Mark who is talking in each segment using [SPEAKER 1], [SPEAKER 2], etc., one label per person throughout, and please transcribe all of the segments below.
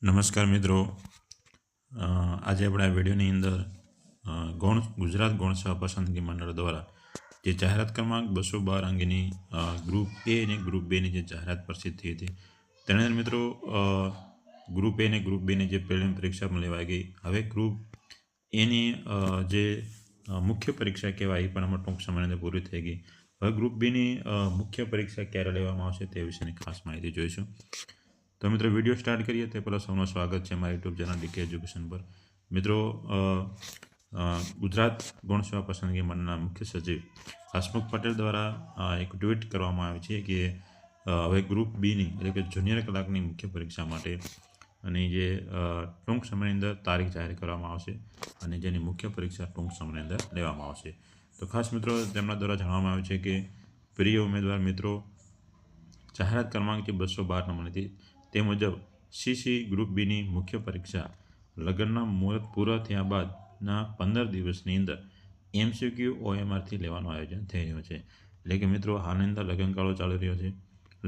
[SPEAKER 1] નમસ્કાર મિત્રો, આજે આપણે આ વિડીયોની અંદર ગુજરાત ગૌણ સેવા પસંદગી મંડળ દ્વારા જે જાહેરાત ક્રમાંક 212 અંગેની ગ્રુપ એ અને ગ્રુપ બેની જે જાહેરાત પ્રસિદ્ધ થઈ હતી તેના અંદર મિત્રો ગ્રુપ એ અને ગ્રુપ બેની જે પ્રિલિમ પરીક્ષામાં લેવાઈ ગઈ. હવે ગ્રુપ એની જે મુખ્ય પરીક્ષા કહેવાય એ પણ અમે ટૂંક સમયની અંદર પૂરી થઈ ગઈ. હવે ગ્રુપ બીની મુખ્ય પરીક્ષા ક્યારે લેવામાં આવશે તે વિશેની ખાસ માહિતી જોઈશું. તો મિત્રો વિડીયો સ્ટાર્ટ કરીએ તે પહેલાં સૌનું સ્વાગત છે મારી યુટ્યુબ ચેનલ ડીકે એજ્યુકેશન પર. મિત્રો ગુજરાત ગૌણ સેવા પસંદગી મંડળના મુખ્ય સચિવ હસમુખ પટેલ દ્વારા એક ટ્વીટ કરવામાં આવી છે કે હવે ગ્રુપ બીની એટલે કે જુનિયર કલાકની મુખ્ય પરીક્ષા માટે અને જે ટૂંક સમયની અંદર તારીખ જાહેર કરવામાં આવશે અને જેની મુખ્ય પરીક્ષા ટૂંક સમયની અંદર લેવામાં આવશે. તો ખાસ મિત્રો તેમના દ્વારા જણાવવામાં આવ્યું છે કે પ્રિય ઉમેદવાર મિત્રો, જાહેરાત ક્રમાંક જે 212 નંબરની તે મુજબ સીસી ગ્રુપ બીની મુખ્ય પરીક્ષા લગ્નના મુહૂર્ત પૂરા થયા બાદના 15 દિવસની અંદર MCQ OMRથી લેવાનું આયોજન થઈ રહ્યું છે. એટલે કે મિત્રો હાલની અંદર લગ્નગાળો ચાલી રહ્યો છે.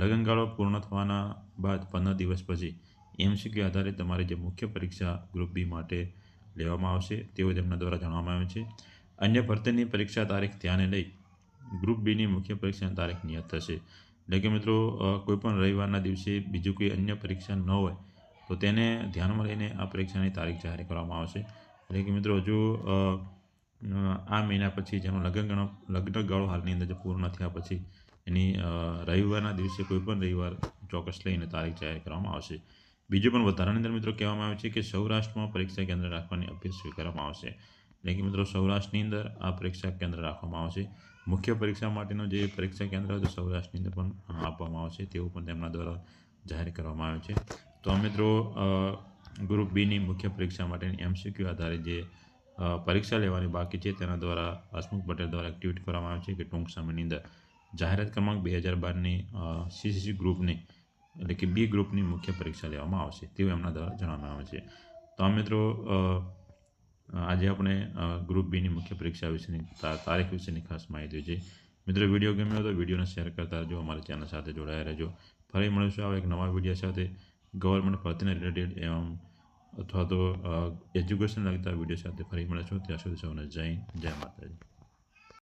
[SPEAKER 1] લગ્નગાળો પૂર્ણ થવાના બાદ 15 દિવસ પછી MCQ આધારિત તમારી જે મુખ્ય પરીક્ષા ગ્રુપ બી માટે લેવામાં આવશે તેવું તેમના દ્વારા જણાવવામાં આવ્યું છે. અન્ય ભરતીની પરીક્ષા તારીખ ધ્યાને લઈ ગ્રુપ બીની મુખ્ય પરીક્ષાની તારીખ નિયત થશે. એટલે કે મિત્રો કોઈપણ રવિવારના દિવસે બીજું કોઈ અન્ય પરીક્ષા ન હોય તો તેને ધ્યાનમાં લઈને આ પરીક્ષાની તારીખ જાહેર કરવામાં આવશે. એટલે કે મિત્રો હજુ આ મહિના પછી જેનો લગ્નગાળો હાલની અંદર જે પૂર્ણ થયા પછી એની રવિવારના દિવસે કોઈપણ રવિવાર ચોક્કસ લઈને તારીખ જાહેર કરવામાં આવશે. બીજું પણ વધારાની અંદર મિત્રો કહેવામાં આવે છે કે સૌરાષ્ટ્રમાં પરીક્ષા કેન્દ્ર રાખવાની અપીલ સ્વીકારવામાં આવશે. એટલે કે મિત્રો સૌરાષ્ટ્રની અંદર આ પરીક્ષા કેન્દ્ર રાખવામાં આવશે. મુખ્ય પરીક્ષા માટેનું જે પરીક્ષા કેન્દ્ર હતું સૌરાષ્ટ્રની અંદર પણ આપવામાં આવશે તેવું પણ તેમના દ્વારા જાહેર કરવામાં આવ્યું છે. તો મિત્રો ગ્રુપ બીની મુખ્ય પરીક્ષા માટેની MCQ આધારિત જે પરીક્ષા લેવાની બાકી છે તેના દ્વારા હસમુખ પટેલ દ્વારા ટ્વીટ કરવામાં આવ્યું છે કે ટૂંક સમયની અંદર જાહેરાત ક્રમાંક 2012ની CCC ગ્રુપની એટલે કે બી ગ્રુપની મુખ્ય પરીક્ષા લેવામાં આવશે તેવું એમના દ્વારા જણાવવામાં આવે છે. તો મિત્રો આજે આપણે ગ્રુપ બીની મુખ્ય પરીક્ષા વિશેની તારીખ વિશેની ખાસ માહિતી છે. મિત્રો વિડીયો ગમ્યો તો વિડીયોને શેર કરતા રહેજો, અમારી ચેનલ સાથે જોડાયા રહેજો. ફરી મળીશું આવા એક નવા વિડીયો સાથે ગવર્મેન્ટ ભરતીને રિલેટેડ એવમ અથવા તો એજ્યુકેશન લગતા વિડીયો સાથે ફરી મળીશું. ત્યાં સુધી સૌને જય હિન્દ, જય માતાજી.